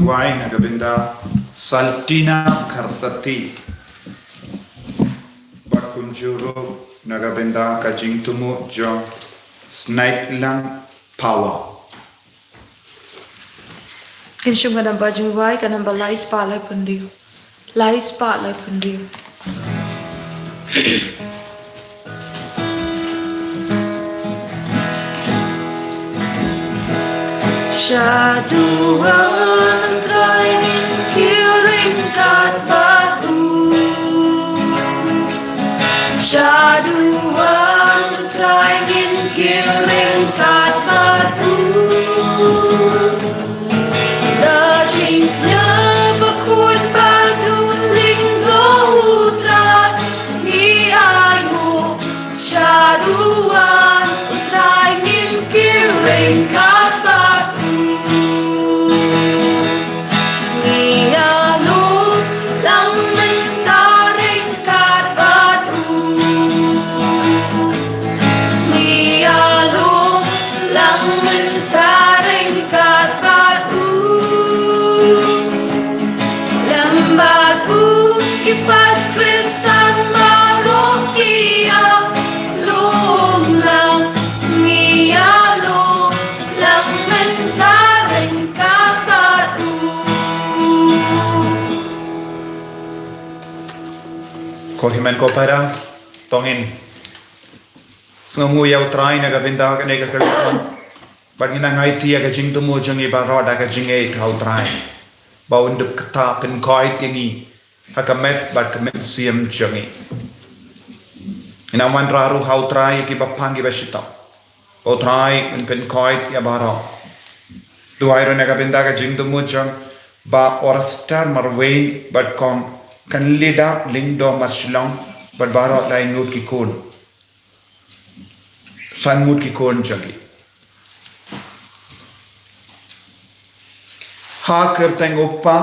duai nagabinda Saltina Karsati Bakunjuru nagabinda Kajingtumu Jo Snaitlang Power. Kinshung ka ng bajuway ka ng balay spalay pundiw. Lay spalay pundiw. Syaduan trainin kiring kat batu. Syaduan trainin kiring kat batu. Dajingnya bakut batu linggo utra ni aimu. Syaduan trainin kiring kat batu. Ipat Kristan marokia lom lang ngiyalo lang mentareng kapatu. Kohiman ko para tongin sunguyaw try nagabinda ka nagakaluan pag hinangay tiya ka jing tumujong ibarada ka jing ay tau try baundup kata penkoit yangi hakamet bat kamet siem jangi inaman raru hau try ki bapangi basita o try penkoit ya baro duairo nagabinda ka jing tumujong ba orastar marwain bat kong kan lida lingdo maslong bat baro lain ngut ki kun san ngut ki kun jangi ha kerteng uppa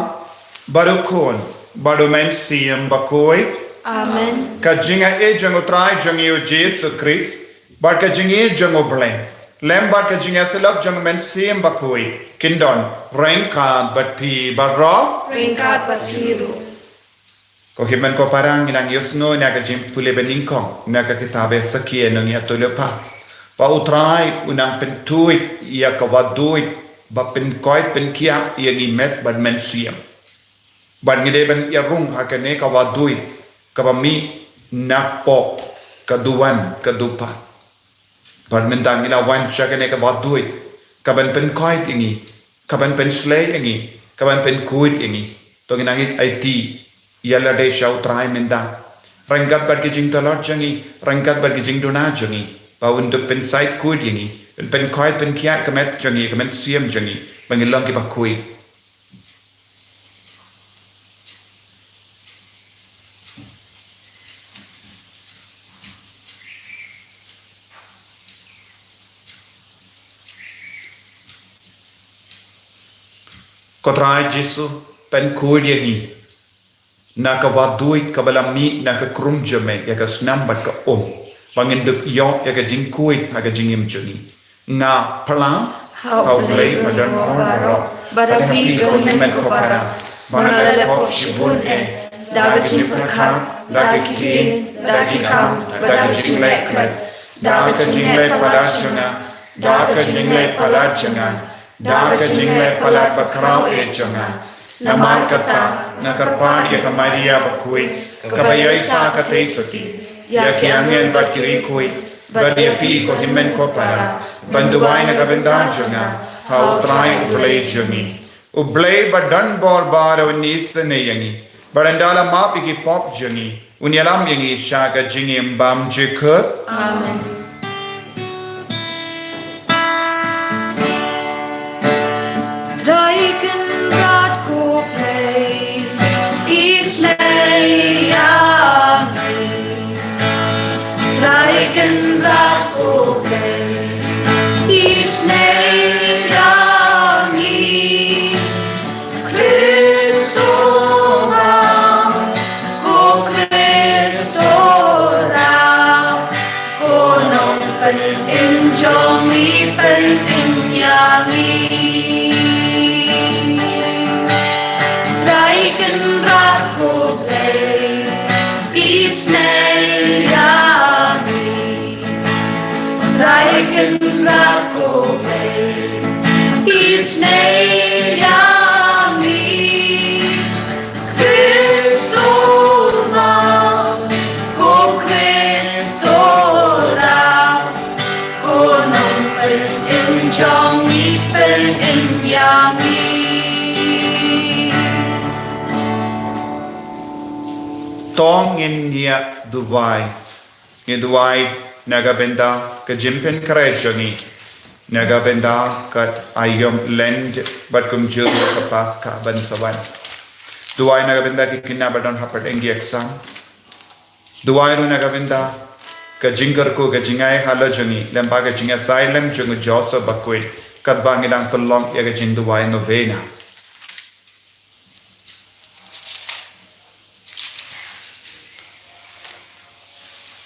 baru kun baru men siem bakoi Amen. Kajinga e jango try jangi Jesus Christ bar kajingi jango bleng lem bar kajinga selap jango men siem bakoi kindon rengkat bat pi barro Ringkat bakiru. ko himen ko parang inang yusno na kajim pule beningkong na ka kitabe sakie nang yatulopa pa utrai unang pentuit ya kawaduit ba penkoit penkia yang imet bad men siem ban ngide ban yarung hakane kawadui kabami napo kaduan kadupa ban mendang ila wan chakane kawadui kaban pen koit ingi kaban pen slay ingi kaban pen kuit ingi to ginangit it yalla de shau trai menda rangkat bad kijing talot jangi rangkat bad kijing dona jangi ba untuk pen site kuit ingi pen koit pen kiat kamet jangi kamen siem jangi bangilong ki ba kuit Kotrai Jesu pen kudiagi na kawadui kabalami na ka krumjame ya ka snambat ka panginduk yo ya ka jingkuit ha ka jingim jungi nga pala How play madan horaro barabi government ko para manalala po shibun dagat simperkha dagi kin dagi kam badagi jinglek dagat jinglek palachanga dagat jinglek palachanga daga jingle palat bakrao e janga namar kata nakarpan ya kamaria bakui kabayai sa katay saki ya kiangen bakiri kui badiapi ko himen ko para banduay na kabendang janga how try ublay jangi ublay badan bor bara unis na yangi barandala mapi ki pop jangi unyalam yangi shaga jingi mbam jikut amen. Raiken rat ko play isnay ami Raiken rat ko play isnay ami Kristo ma ko Kristo ra ko nong pen enjong mi pen pinyangi yami Tong in nia duwai nagabenda ka jimpen karejoni nagabenda kat ayom lend bat kum juru ka pas ka bansawan duwai nagabenda ki kinabadon hapat engi exam duwai ru nagabenda ka jingar ko ka jingai halajoni lemba ka jinga silem jungu josa bakwit kat bangidang pelong ya ka jing duwai novena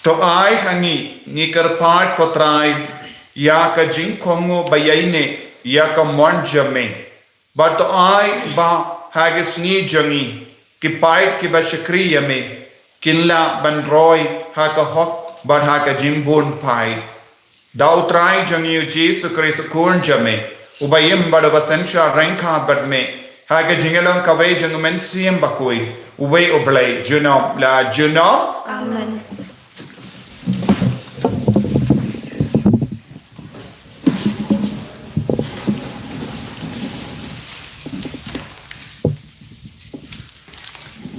to ai hangi ni karpat kotrai ya ka jing kongo bayaine ya ka mon jame but to ai ba hagis ni jangi ki pait ki ba shakriya me kinla ban roy ha ka hok but ha ka jing bon pai dau trai jangi jesu christ korn jame ubayim bada basensha ranka but me ha ka jingalong ka way jang men siem bakoi ubay oblay juno la juno amen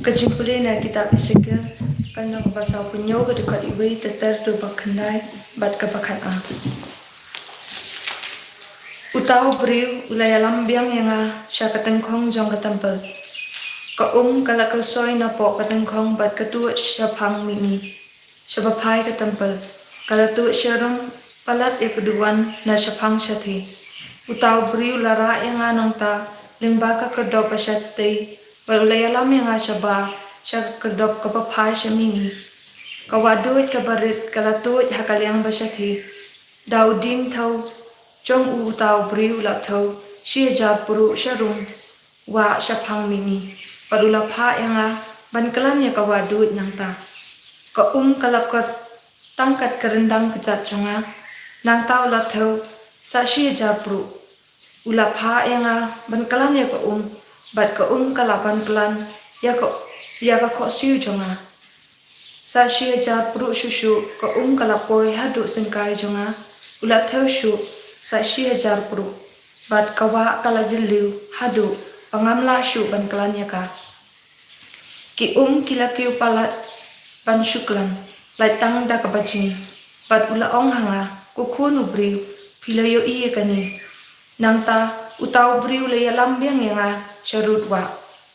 Kecuali na kitab Ezekiel karena bahasa punyo kedekat ibu teter tu bakandai bat kebakan a. Utau beriu ulaya lambiang yang syakatengkong jong ketempel. Kalau kersoi napok ketengkong bat ketua syapang mini. Syabapai ketempel. Kalau tu syarung palat ya keduan na syapang syati. Utau beriu lara yang anang ta limbaka kedop syati. Berulai alam yang asaba, syak kedop kepapai semini. Kawadut kebarit kalatut hakal yang bersyati. Dauding tau, jong u tau beriu la tau, syajat puru syarung, wa syapang mini. Berulai pa yang ban kelan ya kawadut nang ta. Kalakot tangkat kerendang kejat jonga, nang tau la tau, sa syajat puru. Ula pa yang ban kelan ya bat kalapan pelan ya kok siu jonga sa sia ja pru susu kalapoi hadu sengkai jonga ulat thau shu sa sia jar pru bat kawa kala jeliu hadu pangamla shu ban kelan ya ka ki kila kiu palat ban syuklan lai tang da ka bajing bat ula ong hanga kukhun ubri pilayo iye kani nangta utau beriu le lambiang yang syarut wa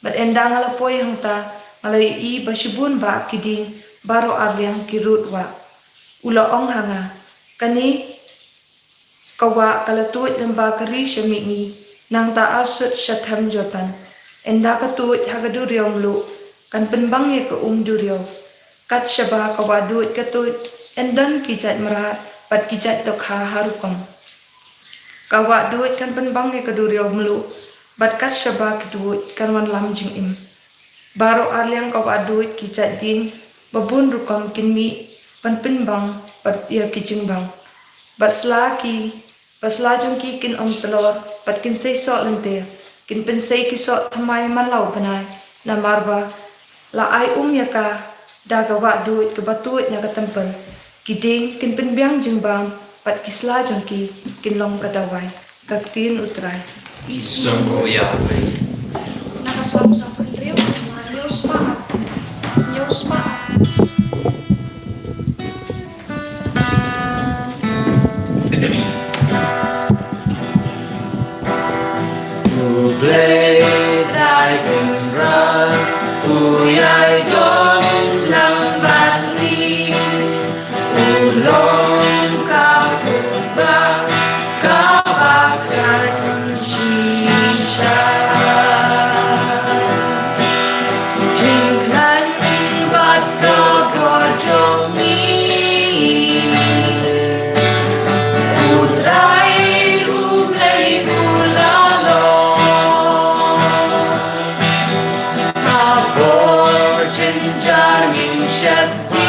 bat endang ala poi hangta ngalai i basibun ba kiding baro arliang kirut wa ula ong hanga kani kawa kalatut lemba kari syamini nang ta asut syatham jotan enda katut hagaduriong lu kan penbang ye ke duriau kat syaba kawadut katut endan kijat merat bat kijat tokha harukam kawa duit kan penbang ye keduriau melu bat kat syaba keduit kan wan lam jing im baro arliang kawa duit kijat ding babun rukam kinmi pan penbang bat ya kijing bang basla jong ki kin om telor bat kin sei so lente kin pen sei ki so thamai malau banai na marba la ai ya ka da kawa duit ke batut na katempel kiding kin pen biang jing bang pat kisla jong ki kin long kadawai kaktin utrai Isang Yahweh. Nakasam-sam rin News pa. Play tai cùng run, ai trốn lăng ban đi, lon cao cùng ba, cao bạc cánh chi xa. Trình khánh bắt cơ của trong mi, utrai play Shakti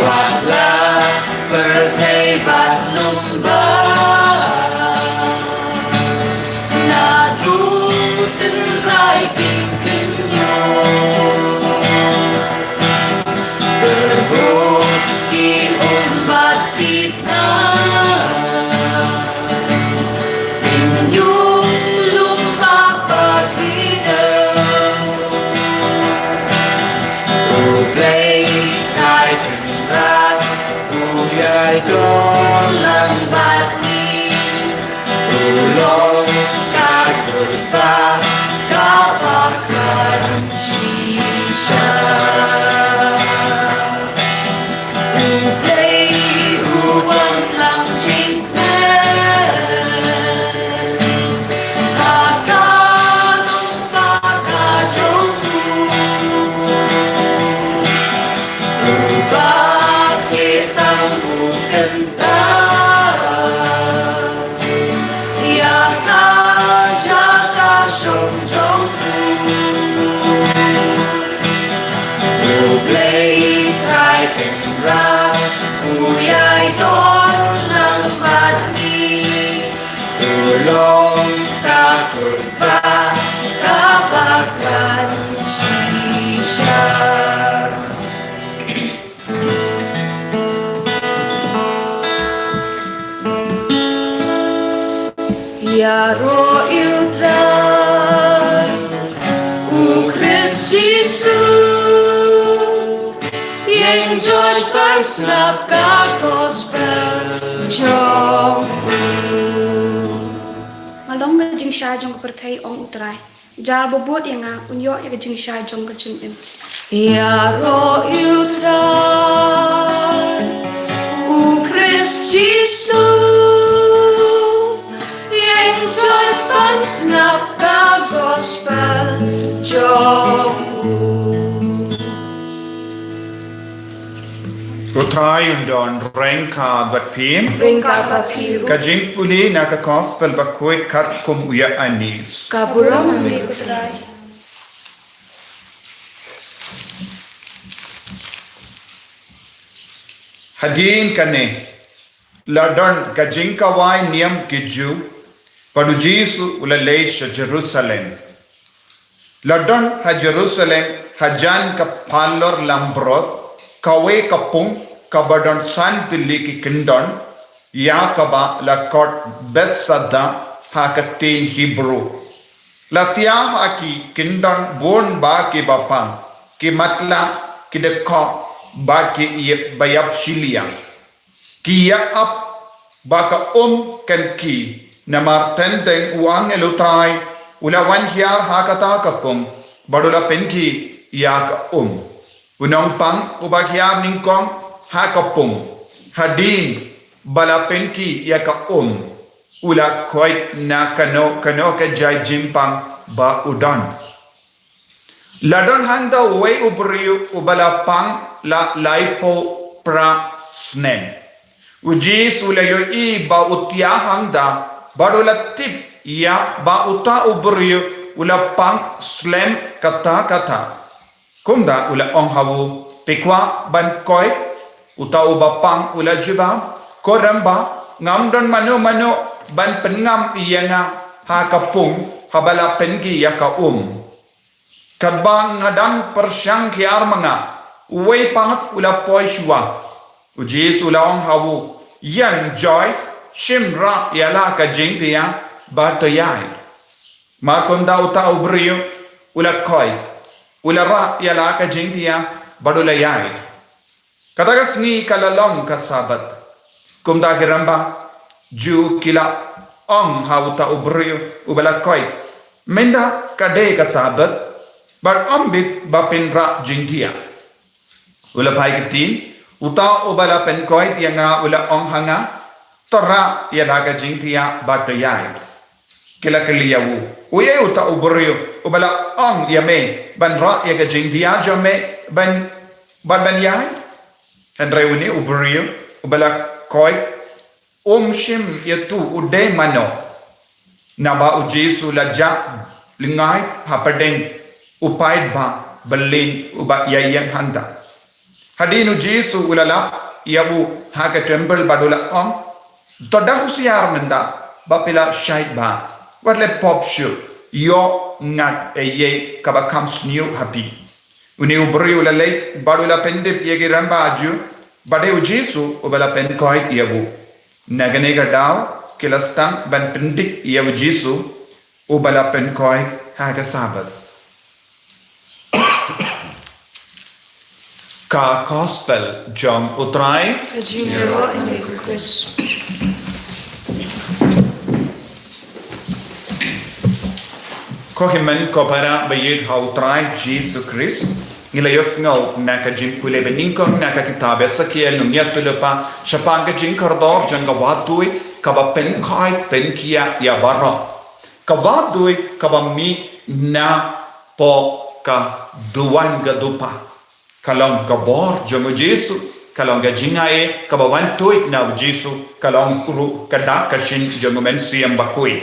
Waklah berhebat lumba Nadu tenrai kinkenyo Berhub di umbat fitna Inyung lumba patida Ublay trai tenrat Uyay dolang batni Ulong kagurba Kapakaran shisha Ublay uwang lang chingnen Hakanong bagajongku Ubah kitang ukenta Yaka jaga songjongku Ublay try kenrat Uyay don ng batni Ulong kakurba Kabakran shisha Yaro iltran U Christ Jesu Yang joy parsnap ka gospel Jong Ngalong ga jing sha jong perthai ong utrai jar bobot yang unyo ya jing sha jong ga jing im Yaro iltran U Christ Jesu Yang joy parsnap ka gospel Jong Utrai undon rengka bat pim ringka papiru kajing puli naka gospel bakuit kat kum uya anis kaburong ame utrai hadin kane ladon kajing kawai niam kiju padu Jesu ulalay sa Jerusalem ladon ha Jerusalem hajan ka palor lambrot kawe kapung kabadon san dilli ki kindon ya kaba la kot Bethsaida ha katin Hebrew latia ha ki kindon bon ba ki bapang ki matla ki dekho ba ki ye bayap shilia ki ya up ba ka kan ki namar tendeng uang elutrai ulawan hiar ha kata kapung badula penki ya ka Unong pang ubaghiar ningkong ha kapung hadin bala penki ya ka ula koit na kano ka jai jimpang ba udon ladon handa way ubriu ubala pang la laipo pra snen ujis ulayo i ba utya hangda badula tip ya ba uta ubriu ula pang slem kata kumda ula ong hawu pikwa ban koi uta ubapang ula juba koramba ngamdon mano ban pengam iyanga ha kapung habala pengi ya ka kadbang ngadang persyang kiar manga uwe pangat ula poi shua ujis ula ong hawu yan joy shimra yala ka jing dia batayai makonda uta ubriyo ula koi ula ra yala ka jing dia badulayai katagas ni kalalong kasabat kumda giramba ju kila ong hauta ubriyo ubala koi menda kade kasabat bar ombit bapin ra jing dia ula pai kitin uta ubala pen koi dia nga ula ong hanga torra yala ka jing dia batayai kila kiliyawu uye uta ubriyo ubala ong yame ban ra ya ka jing dia jame ban yai Andre uni ubriyo ubala koi shim yatu uday mano naba ujisu laja lingai hapadeng upaid ba Berlin uba yang handa. Hadinu Jesu ulala yabu haga temple badula ong. Toda husiar menda bapila shait ba. Warle pop show yo ngat ye kaba comes new happy. Uni ubri ulale badula pendip yegiran baju. Bade Jesu ubala pen koi yabu. Naganega daw kilastang ban pendik yabu Jesu ubala pen koi haga sabat. Ka gospel jom utrai Kajinero Amicus. ko himen ko para bayid ha utrai Jesus Christ Nilayos ngau naka jin kule beningkong naka kitabe sakiel nung yatulopa siya jin kardor jang gawadui kaba pen kai pen kia ya barra kawadui kaba mi na po ka duwan gadupa kalong kabor jang Jesu kalong jingae kaba wantui na Jesu kalong kuru kada kashin jang men siyam bakui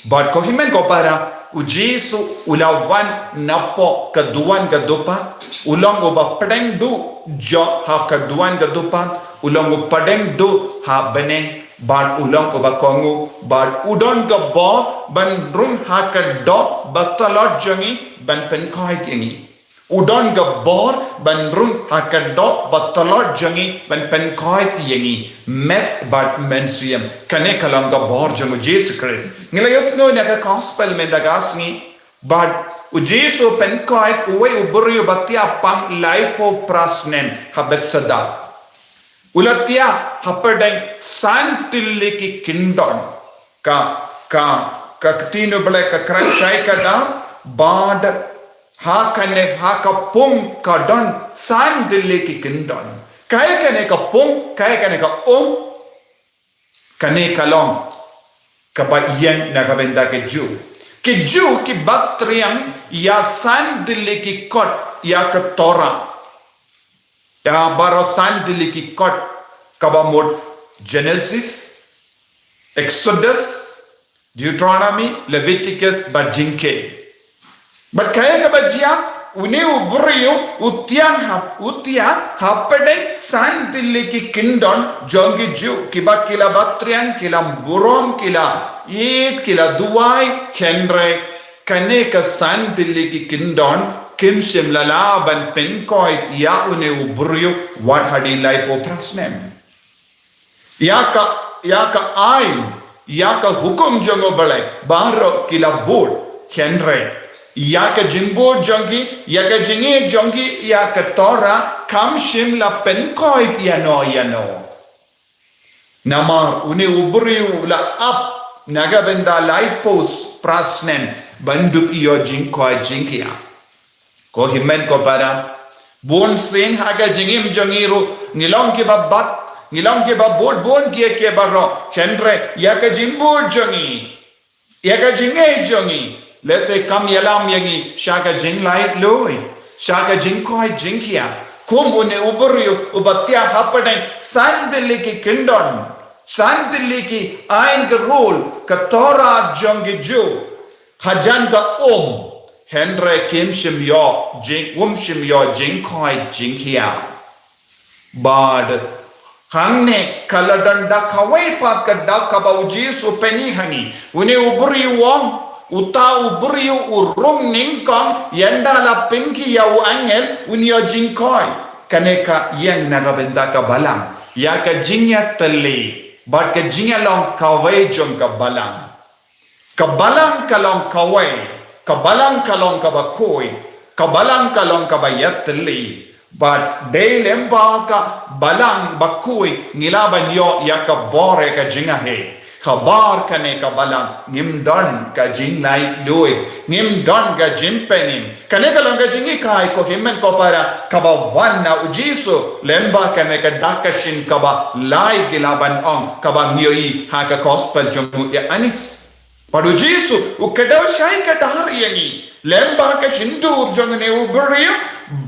but ko himen ko para o Jesu ulawan napo kaduan gadupa ulang uba padeng du jo ha kaduan gadupa ulang u padeng du ha beneng bad ulang uba kongu bad udon ga bo ban rum ha ka do batalot jangi ban pen kai tingi udon ga bor ban rum ha ka do batalot jangi ban pen kai tingi met bad mensiam kane kalang ga bor jangu Jesus Christ Nilayos no naka gospel mendagas ni bad u Jesu pen kai uwe uburi batia pam laipo prasnem habet sada ulatia hapadeng santilli ki kindon ka tino bale ka kranchai ka dar bad ha kane ha ka pung ka don santilli ki kindon kai kane ka pung kai kane ka kane kalong kaba yen na kabenda ke ju ki baktriang ya santilli ki kot ya ka tora ya baro santilli ki kot kaba mod Genesis Exodus Deuteronomy Leviticus bajinke but kaya kabajia Uniu buriu utia hapedeng santilli ki kindon jongi ju kiba kila batrian kila burom kila it kila duai kenre kane ka santilli ki kindon kim sim lala ban penkoi ya uniu buriu what hadi laipo prasnem ya ka ain ya ka hukum jongo bale baro kila bud kenre Yaka jimbo jongi, yaka jingi jongi, yaka tora, kam shim la penkoit yano. Namar uni uburi la up, naga benda laipos prasnem, banduk iyo jinkoi jinkia. Ko himen ko para, bon sin haga jingim jongiru, nilong ki babat, nilong ki babod bon kia kia baro, henre, yaka jimbo jongi, yaka jingi jongi. Let's say come yalam yagi shaka jing light loy shaka jing koi jinkia kum une uburiu ubatia hapadeng sandili ki kindon sandili ki ain ka rule ka tora jongi ju hajan ka henre kim shim yo jing shim yo jing koi jinkia bad hangne kaladan da kawai pat ka da ka ba Jesu peni hani une uburiu wong Uta uburiu urung ningkong yendala pinki yau angel unyo jingkoi kaneka yang nagabenda ka balang ya ka jingya tali but ka jingya long kawai jong ka balang kalong kawai ka balang kalong ka bakoi ka balang kalong ka bayat tali but de lemba ka balang bakoi ngilaban yo ya ka bore ka jinga he Kabar kane ka balang ngimdon ka jing lai loy ngimdon ka jimpenim kane ka long ka jingi kai ko himmen ko para kaba wanna ujiso lemba kane ka dakashin kaba lai gilaban ong kaba ngiyoi ha ka gospel jomu ya anis padu jisu ukadaw shai ka dahar yangi lemba ka shindur jong ne uburiyo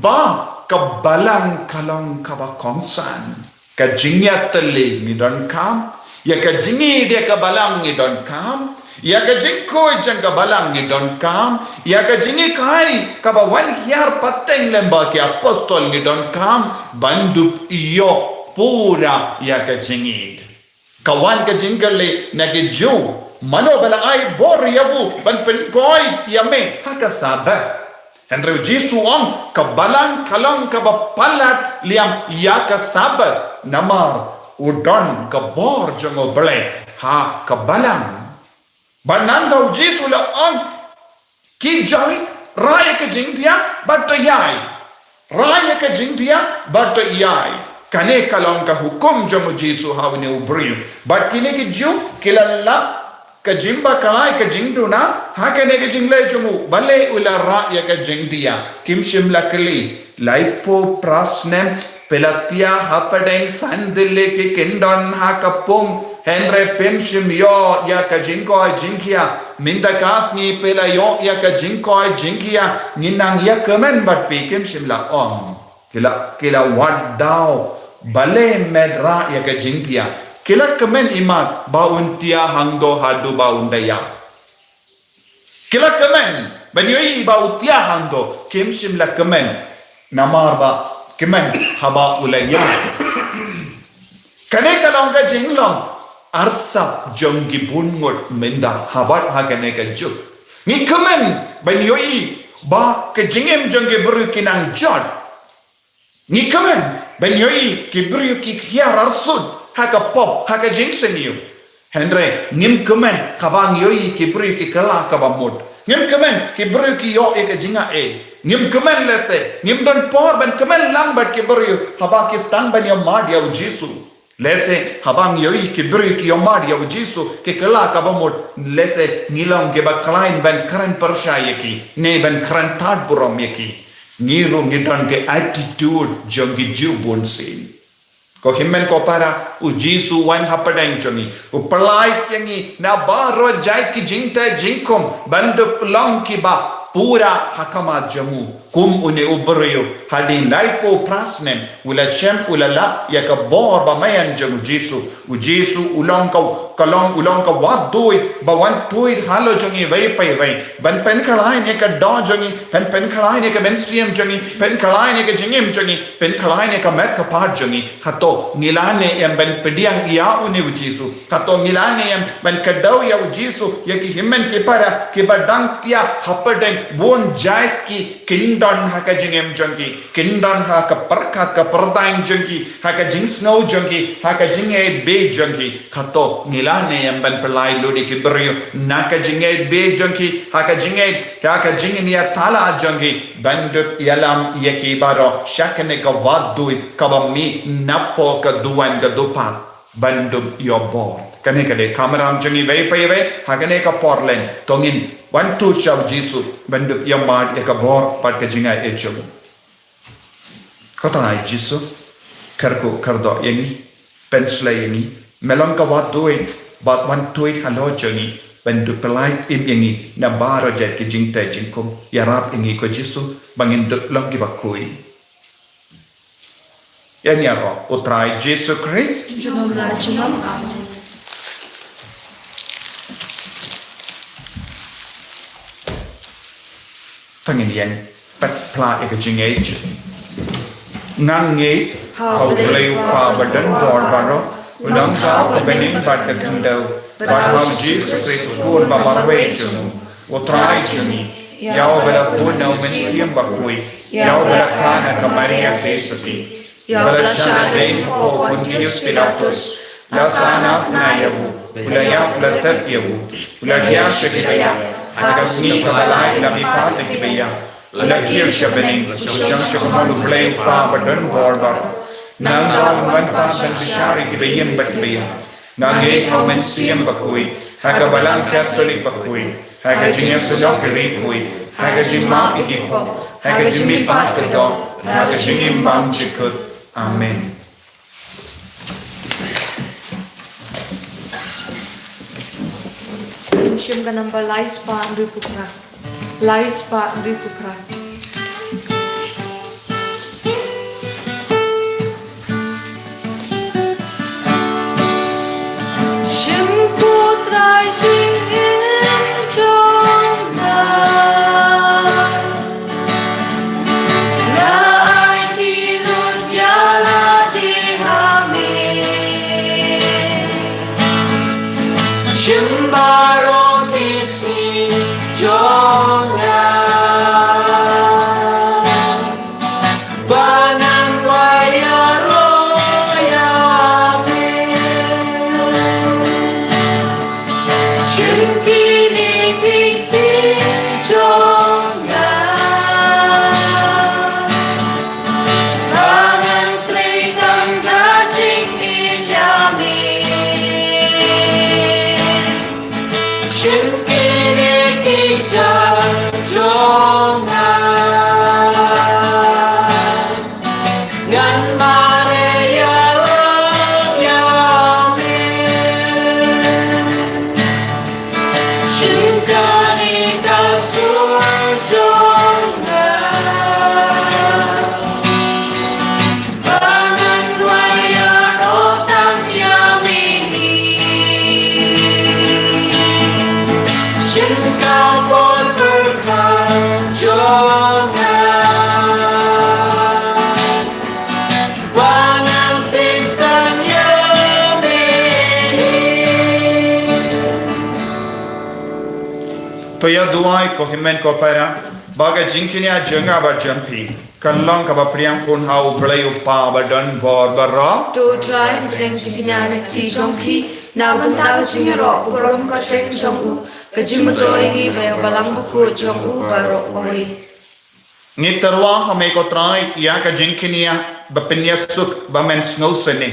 ba ka balang kalong kaba kongsan ka jingyat tali ni don kam ya ka jingi dia ka balang ni don kam Ya ka jingkoi jang ka balang ni don kam. Ya ka jingi kai ka ba wan hiar pateng lemba ki apostol ni don kam. Bandup iyo pura ya ka jingid. Kawan ka jingkali na ki ju. Mano bala ay bor yavu ban pen koi yame haka sabar. Henry Jesu on ka balang kalang ka ba palat liam ya ka sabar namar udon ka bor jongo bale ha ka balang. Banandau Jesu la on ki jai raya ka jing dia but yai raya ka jing dia but yai kane kalong ka hukum jomo Jesu hawne ubri but kine ki ju kilalla ka jimba kalai ka jing duna ha kane ka jing le jomo bale ula raya ka jing dia kim shimla kali laipo prasnem pelatia hapadeng sandile ki kendon ha kapung Henry penshim yo ya ka jingkoi jingkia minda kasni pela yo ya ka jingkoi jingkia ninang ya kemen bat pikim shimla om kila wadau bale medra ya ka jingkia kila kemen imat bauntia hangdo hadu baundaya kila kemen banyoi bautia hangdo kim shimla kemen namar ba kemen haba ulaya kane kalong ka jinglong arsa jonggi bungot menda habat hagane ka juk ni kemen ban yoi ba ke jingem jonggi beru kinang jot ni kemen ban yoi ki beru ki hiar arsud haga pop haga jingseniu Henry nim kemen kabang yoi ki beru ki kala kabamut nim kemen ki beru ki yo e ka jinga e nim kemen lese nim don por ban kemen lambat ki beru haba ki stan ban yo mad yo Jesu Lese habang yoi ki beri ki yomad ya Jesu ke kala ka bamot lese ngilang ke ba klein ben kran persha yeki ne ben kran tad burom yeki niru ngidon ke attitude jongi jubun sin ko himmen ko para u Jesu wan hapadang jongi u palai yangi na baro jai ki jingta jingkom bandu long ki ba pura hakama jamu kum une ubriyo hadin laipo prasnem ula shem ula la yaka bor ba mayan jamu Jesu u Jesu ulong ka wadoi ba wan tuid halo jongi vai pai vai ban pen khalai ne ka do jongi pen khalai ne ka menstrium jongi pen khalai ne ka jingem jongi pen khalai ne ka met ka pat jongi hato ngilane em ban pediang ya une u Jesu hato ngilane em ban ka dau ya u Jesu yaki himmen ke para ke badang tia hapadeng bon jai ki kindon haka jingem jongi kindon haka perkat ka perdaing jongi haka jing snow jongi haka jinge be jongi hato ngilane em ban pelai lodi ki berio naka jinge be jongi haka jinge niya tala jongi bandut yalam yaki baro shakane ka wadui kabami napo ka duan ka dupa bandut yobor kane kade kameram jongi vai pai vai hagane ka porlen tongin one two shaw Jesu bandup yamad ekabor pat ka jinga echum kotana Jesu karko kardo yangi pensla yangi melong ka wat doing but one two it halo jongi bandup pelai im yangi na baro jet ki jingta jingkom yarap yangi ko Jesu bangin dup long ki bakui yani aro utrai Jesu Christ Junom amen. Tangin yen pat pla eka jingage ngang nge hau play pa badan bor baro ulang ka bening bat ka kendo but how Jesus Christ pun ba barwe junu utrai juni yao bela pun no mensiam bakui yao bela kana ka Maria Tesati bela shade ko Pontius Pilatus la sana na yabu ulaya platat yabu ulaya shekibaya Agasni kabalai na mipat na kibaya. Ulakir siya bening. Siyang siya kumalublay pa badan borba. Nanggaw man pa sa bishari kibayang bat kibaya. Nangay how men siyang bakuy. Hagabalang Catholic bakuy. Hagajing sulok kirikuy. Hagajing mam ikipo. Hagajing mipat kadok. Hagajing imbang jikut. Amen. Insyam ka nang balais pa ang ripukra. Lais pa ang ripukra. Shim putrai jingin Shimbarong isi jongan Banan wayaro yamin Shimkini kiti jongan Banan tritang gajing ilyamin Shimkini kita jongan Ngan Maria yamin Shimkani kasur jongan Bangan wayan otang yamin Shimkapon berkat jongan Bangan tintan yamin To ya duai ko himen ko para baga jinkinia jenga ba jampi kanlang ka ba priang kun hau blayu pa ba don bor bara To try and bring Jinkinia ti jongki na banta jingero burom ka teng jongu kajimuto ingi be balang buku jongu baro oi ngi tarwa hame ko trai ya ka jinkinia ba pinya suk ba men snow sene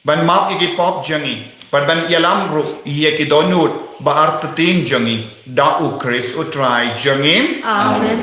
ban map igi pop jangi par ban yalam ru ye ki donut ba art tin jangi da u chris u trai jangi Amen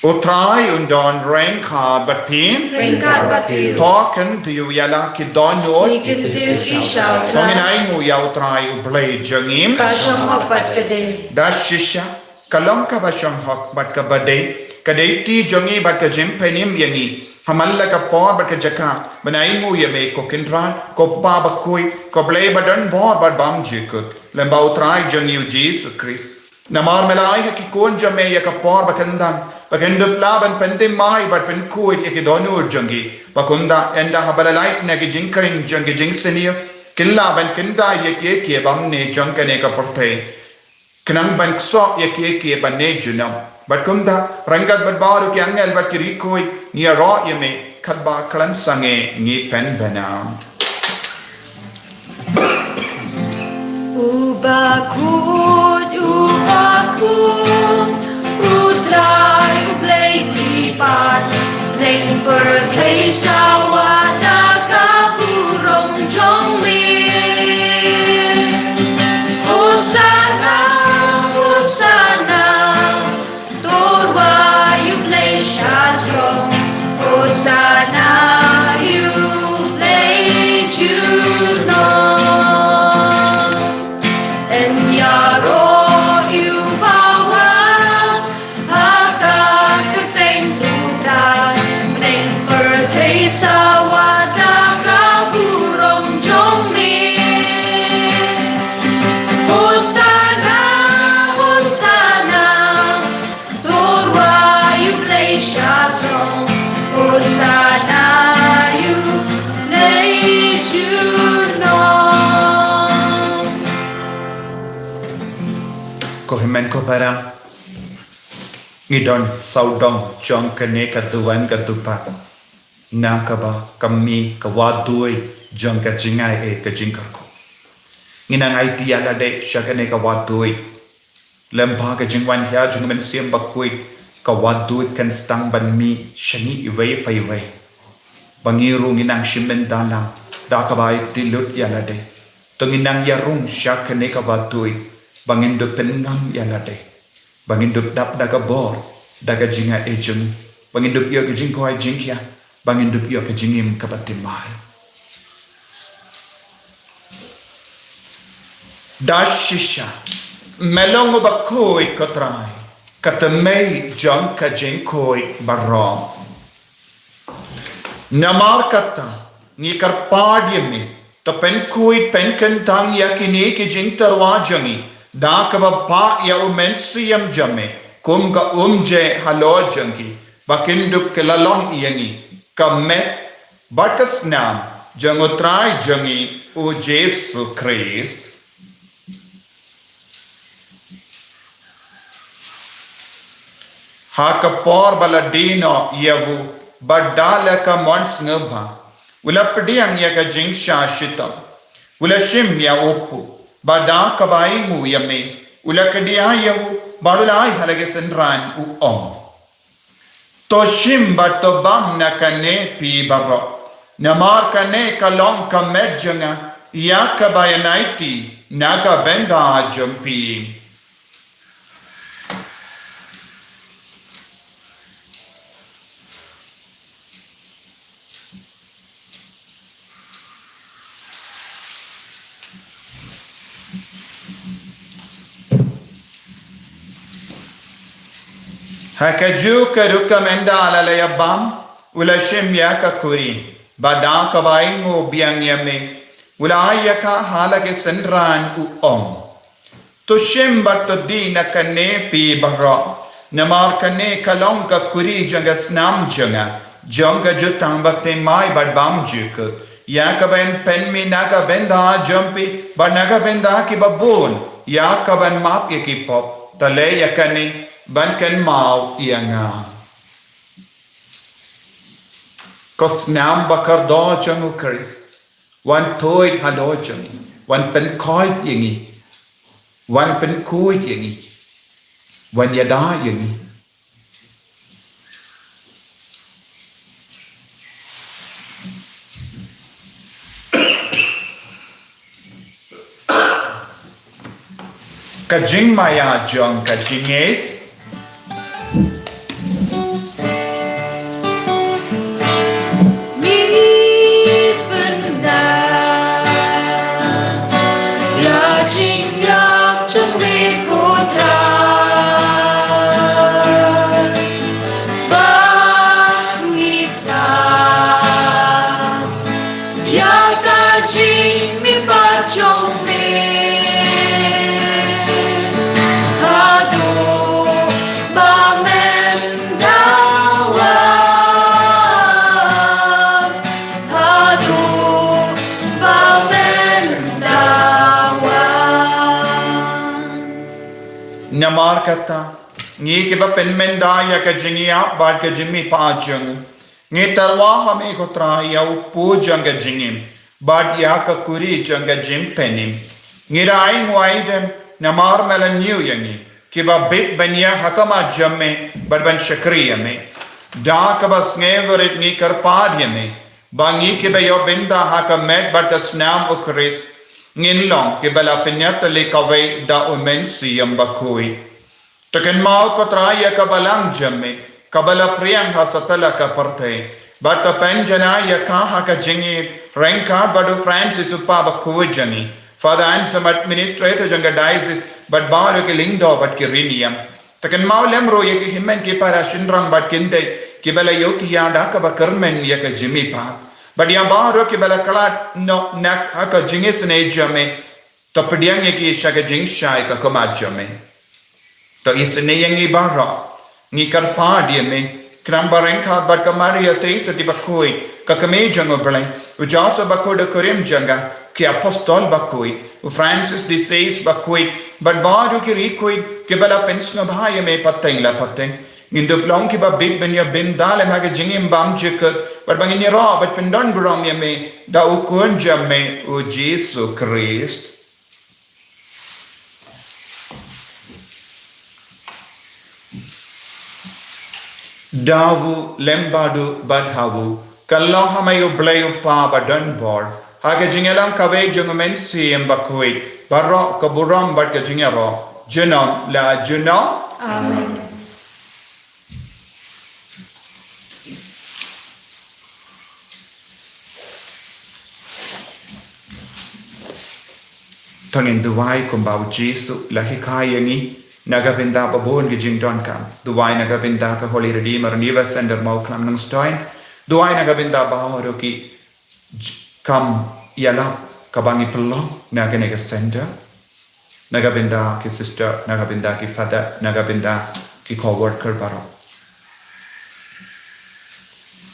u trai un don rain ka ba pin Ringkat batu talken to you yala ki donut Nikin tu isha Tongin ay mo yaw try u play jangim Kasong hopat kade da shisha kalong ka ba siyang hok bat ka ba day kaday ti jangi bat ka jim penim yangi hamalla ka por bat ka jaka banay mo yame ko kindran ko pa ba koy ko play ba dan bor bat bam jikut lamba u try jangi u Jesus Christ namar melay ki kon jame ya ka por ba kandan Pakendup laban pentim mai bat pen kuit ya ki donur jangi bakunda enda habalalait na ki jinkaring jangi jing senior killa ban kinda ya ki bam ne jangkane ka porte Kenang ban kso ya ki ban ne junam bat kunda rangat bat baru ki angel bat ki rikoi ni ro ya me khatba klam sange ni pen bana Ubakut Utrai ublay kipat Neng perthai sawada kaburong jongmi Hosana, Hosana Torwa ublay shadrong Hosana ublay junong En yaro ubawa Hakakerteng putra Neng perthai sawada kaburong jongmi Hosana, Hosana Torwa ublay shadrong Hosana ublay junong ko himen ko para ngidon saudong jong kane ka tuan ka tupa na ka ba kami ka wadui jong ka jingai e ka jingkar ko nginang ai ti ala de shakane ka wadui lempa ka jingwan hya jung men siam bakui ka wadui kan stang ban mi shani iwei pai wei bangiru nginang shimen dalang da ka bai ti lut yala de to nginang yarung shakane ka wadui bangin do pengam yala de bangin do dap daga bor daga jinga ejung bangin do yo ka jing ko ai jing kya bangin do yo ka jingim ka batimai dashisha melongo bakoi kotrai katamei jong ka jing koi barro namar kata ni kar padyame to pen koi pen kan tang yakini ki jing tarwa jangi da ka pa ya umensiam jame kum ka umje halo jangi bakin dup kelalong yangi kamet batas nam jangutrai jangi u Jesu Christ hakapor baladino yavu badala ka mons ngaba ulapdiang yaga jingsha shitam ulashim ya opu bada kabai mu yame ulakadia yavu badulai halage senran u om toshim batobam nakane pi baro namar kane kalong kamedjanga yakabaya naga benda jumpi Hakaju karukamenda alayabam ulashim yaka kuri bada kabaingo biang yame ulayaka halage sendran u om tushim batodi nakane pi barra namar kane kalonga kuri janga snam janga jutang batte mai badbam juk yakaben penmi naga benda jumpi banaga benda ki babun yakaben map ki pop tale yakane Bankan mau ianga Kosnam bakar do jangu karis Wan toy halo jangi Wan pen koi yangi Wan pen kui yangi Wan yada yangi Kajing maya jong kajing Namar kata ngi ke ba penmenda ya ka jingia ba ka jimmi paajung ngi tarwa hame ko tra ya pu jang jingim ba ya ka kuri jang jim penim ngi rai ngwaidem namar melan new yangi ke ba bit banya hakama jamme ban shakriya me da ka ba sneverit ngi karpad yame ba ngi ke ba yo benda haka med ba ka snam ukris ngin long ke bala penyat le kawai da umen siyam bakui taken mau ko traya ka balang jamme kabala priyang hasatala ka parte bata penjana ya ka haka jingi ranka badu Francis upa bakui jani father and some administrator janga diocese but baru ke lingdo but ke riniam taken mau lemro ye ke himmen ke para shinram but kinde ke bala yoti yada ka ba karmen ye ka jimi pa But yang baru ke bala kalat no nak haka jingis ne jame to pediang ye shaga jing shai ka koma jame to isne yangi bara ni karpa dia me krambareng kha bat kamari ate sati bakoi ka kame jango bale ujasa bakoi de korim janga ke apostol bakoi Francis de says bakoi but baru ke rikoi ke bala pensno bhai me pateng la pateng Indo plong ki ba big ben ya ben dale maga jingim bam jikut but bangin ya ra but pendon brong ya me da ukun jamme u Jesu Christ Davu lembadu badhavu kallah hamayu blayu pa badan board haga jingelang kawe jungumen siem bakui barra kaburam bad ka jingero junam la junam Amen Tangin duwai kumbau Jesu lahi kayangi nagabinda babon gi jingdon kam duwai nagabinda ka Holy Redeemer niva sender mau klam nang stoin duwai nagabinda bahoro ki kam yala kabangi pelong naganega sender nagabinda ki sister nagabinda ki father nagabinda ki co-worker baro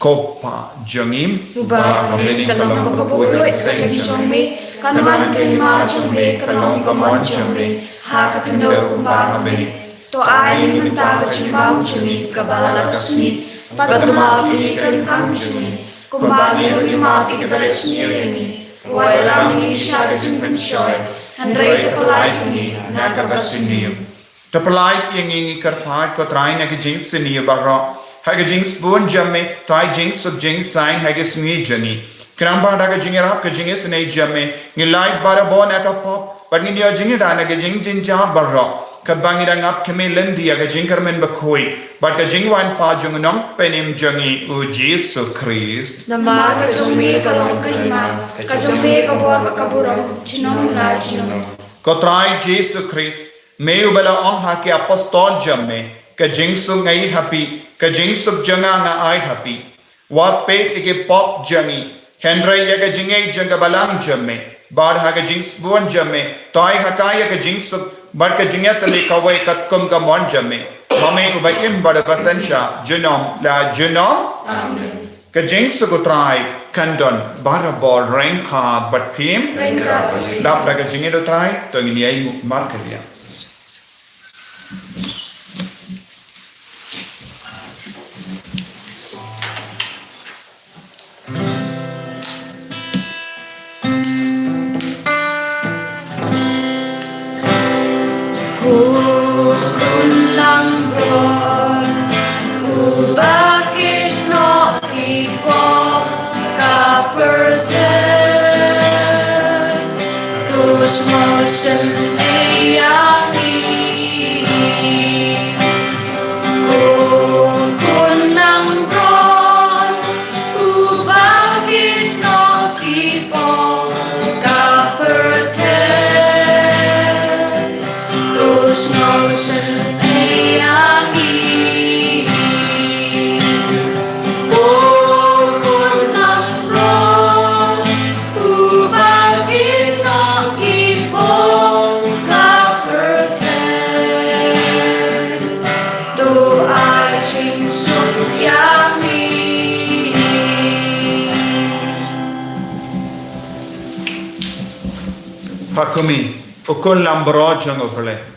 Kopa jangim Uba kalong kabuloy kaging chome kanman kima chome kalong kamon chome ha kakano kumba habe to ay manta chimbang chome kabala kasmi padma pi kankam chome kumba ni ma pi balas ni wala ni shara jimban shoy handrai to polite ni nakabasinium to polite yang ingi karpat ko try na ki jings ni baro Haga jings bon jamme, tai jings sub jings sign haga snui jani. Kramba daga jingerap ka jingis nei jamme, ni light bara bon aka pop, but ni dia jingira na ga jing jin ja barra. Ka bangira ngap keme lendi aga jingermen bakoi, but ka jingwan pa jungnong penim jangi u Jesu Christ. Nama ka jome kalong kaima, ka jome ka bor kaburong, chinom na chinom. Ko try Jesu Christ, me ubala ong haki apostol jamme, ka jingsu ngai happy. Kajing sub janga nga ay happy. Wat pet ike pop jangi. Henry yaga jingay janga balang jamme. Bad haga jings buon jamme. Toy hakaya ka jing sub. Bad ka jingya tali kaway katkum ka mon jamme. Mame ubakim bada pasensya. Junom la junom. Amen. Kajing sub utray. Kandon. Barabol rengka bat pim. Rengka. Lap daga jingay utray. To ngiliyay markelia. Kun lang ron, bakit no ipo kaperten, tus mo semeyaki. Kun lang ron, bakit no ipo kaperten. Snosen ayagi Bukun namron Ubagin no kipong kaperten Tu ay chinsuk yami Hakumi ukun lambro jang opale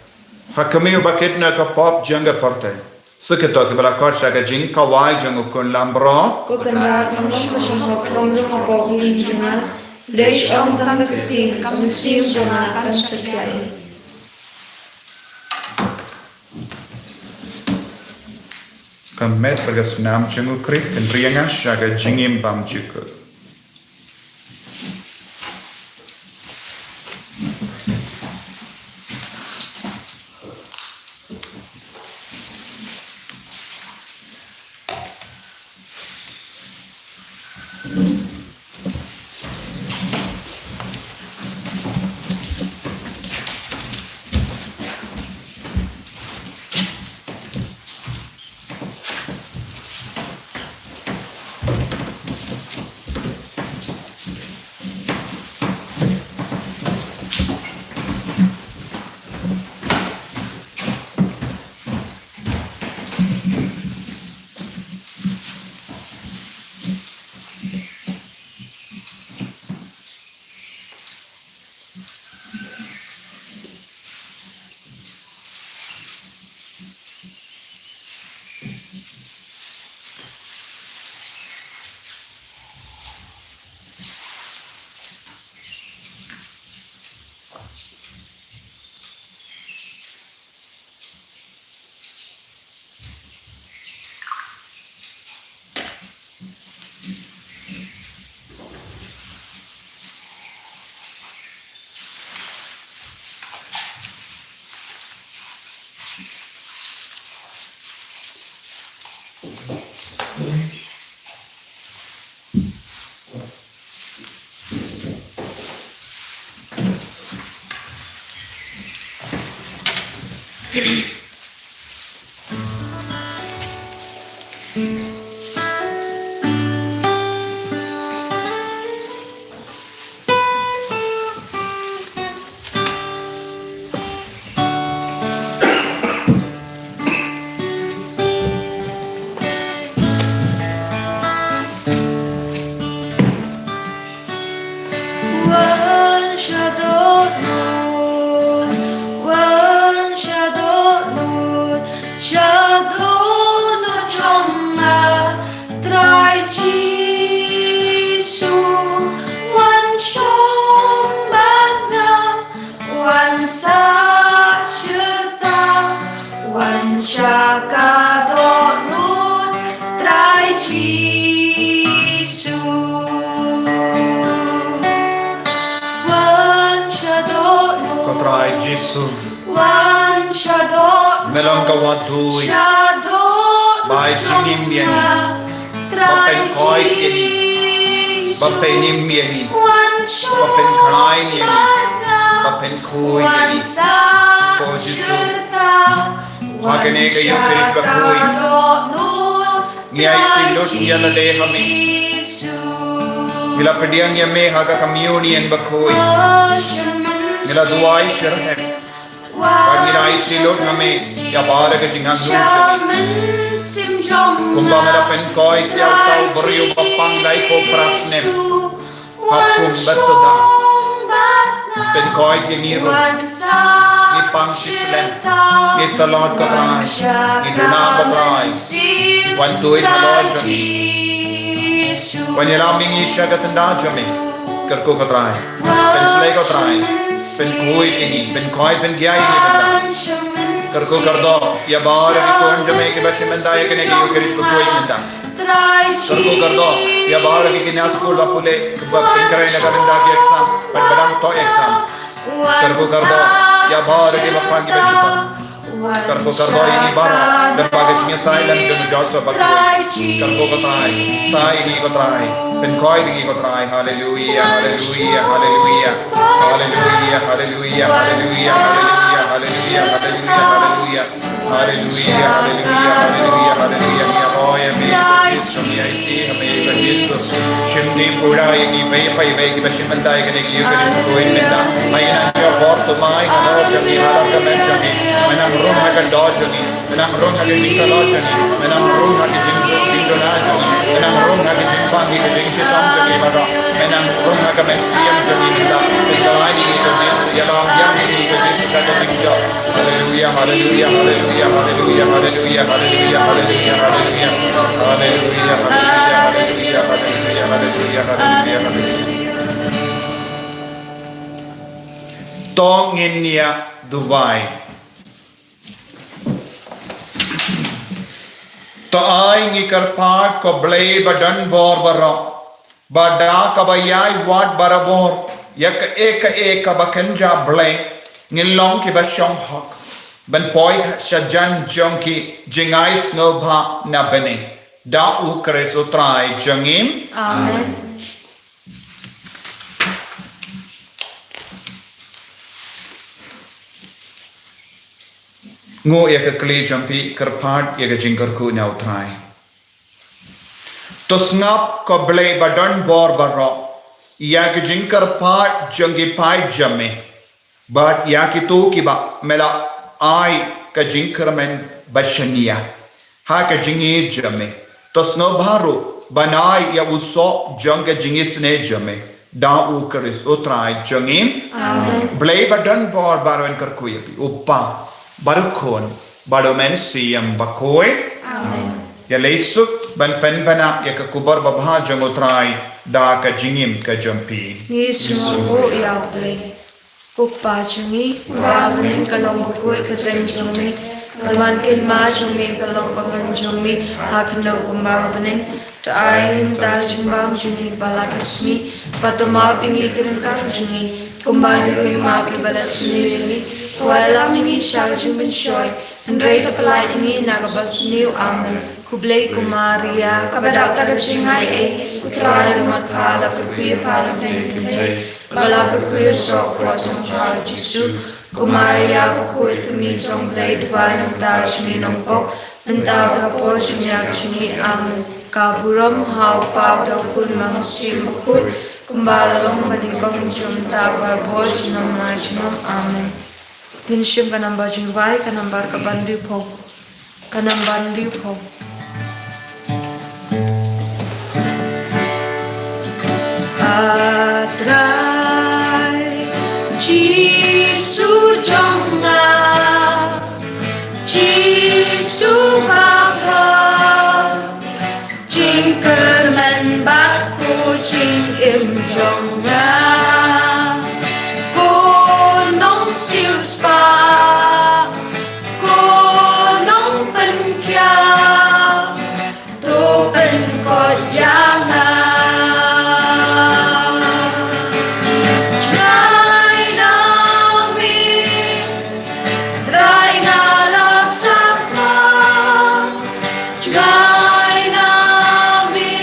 Hakami bakit na ka pop janga parte. Suketo ke bala kosha ka jing kawai jang ukun lambro. Ko kanat ng siyang mga pagpapagin dyan. Lesh ang tanagkitin kamusim dyan ang sakyay. Kamet bagas nam jangu Chris kan rianga shaga jingim bam jikut. Ko trai Jesu melong ka wadui bai chinim miani bapen koi kiani bapen nim miani bapen khanai niani bapen khui niani ko Jesu hakene ka yu kiris bakhui ngai pindot yala de hame mila pediang yame haga communion bakhui mila duai shir hai Bagi isi lot hame ya bara ke jingang lucu kumba mera pen koi ya tau beriu bapang dai ko prasnem hakum bersuda pen koi ke niru ni pang sislen ni talot katrai ni duna katrai wan tuai talot jami wan yelaming isya ka senda jami kerko katrai pen slay katrai pen koi ini pen koi pen gyai ini benda kerko kardo ya baar ki kon jame ke bache menda ye kene ki kerish ko koi menda kerko kardo ya baar ki kina school ba pule pen karai na benda ki exam pen badam to exam kerko kardo ya baar ki bappa ki bache kerko kardo ini bara dan pakai jinga silent janu jasa bakoi kerko katrai tai ini katrai pen koi ini katrai hallelujah hallelujah hallelujah hallelujah hallelujah hallelujah hallelujah hallelujah hallelujah hallelujah hallelujah hallelujah hallelujah ya roya me Yesus ya iti hame ka Yesus shimdi pura ini bai pai bai ki bashi manda ye ki yo kris ko in menda mai na yo bor to mai na ro jami haram ka men jami menang rum ha ka do jami menang rum ha ka jingka lo jami menang rum ha ka jingdo na jami menang rum ha ka jingpa ki ka jing sitam jami mara menang rum ha ka men siam jami menda pelai ni ka Yesus ya lam yang ni ka Yesus ka jingja hallelujah hallelujah hallelujah hallelujah hallelujah hallelujah hallelujah hallelujah hallelujah hallelujah hallelujah hallelujah hallelujah tong inia dubai to ai ngi karpa ko blei badan bor baro bada kabayai wat barabor yak ek bakanja blei ngilong ki bashong hak ban poi shajan jonki jingai snobha na bene da ukres utrai jangim Amen. ngo yak kle jampi karpat yak jingkar ku na utrai to snap ko ble badan bor baro yak jinkar pat jangi pai jamme but yak to ki ba mela ai ka jinkar men bashania ha ka jingi jamme to sno bharu banai ya uso jang ka jingis ne jamme da ukres utrai jangim Amen. ble badan bor baron kar ku yapi uppa barukon badomen siam bakoi Amen. ya leisuk ban pen bana ya ka kubar babha jangotrai da ka jingim ka jampi Ni sumo yaw play. Kupa chungi walanin kalong bukoi katem chungi kalwan ke ma chungi kalong kaman chungi hakno kumba banen ta ayin ta chumbam chungi balakasmi patuma pingi kirangka chungi kumba hirui ma pi balasni ringi wala mingi shal chumbin shoy and rate apply ni nagabasni amen kublei kumaria kabadata ka chingai e utrai makhala kuya param den Bala kuya sok wajang chal jisu kumaria kuya kami jong blei dwai nang ta chini nong pok nanta rapor chinyak chini amen kaburam hau pau daw kun mang sim kuy kumbalong manikong jum ta barbor chinam na chinam amen Pinshim kanamba jingwai kanambar kabandi po kanambandi po Atrai trong nga cô nóng siêu spa cô nóng bên kia tu bên cột giang nga trai nami trai ngala sakla trai nami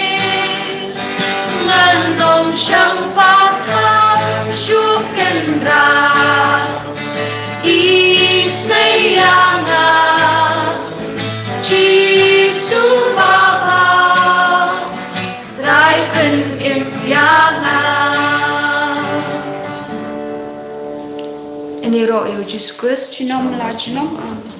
nganong siyang pakat syuken ra ismayanga Jisu Bapa trai pen imyanga Ini roh ya Jesus Kristus Chinom la chinom.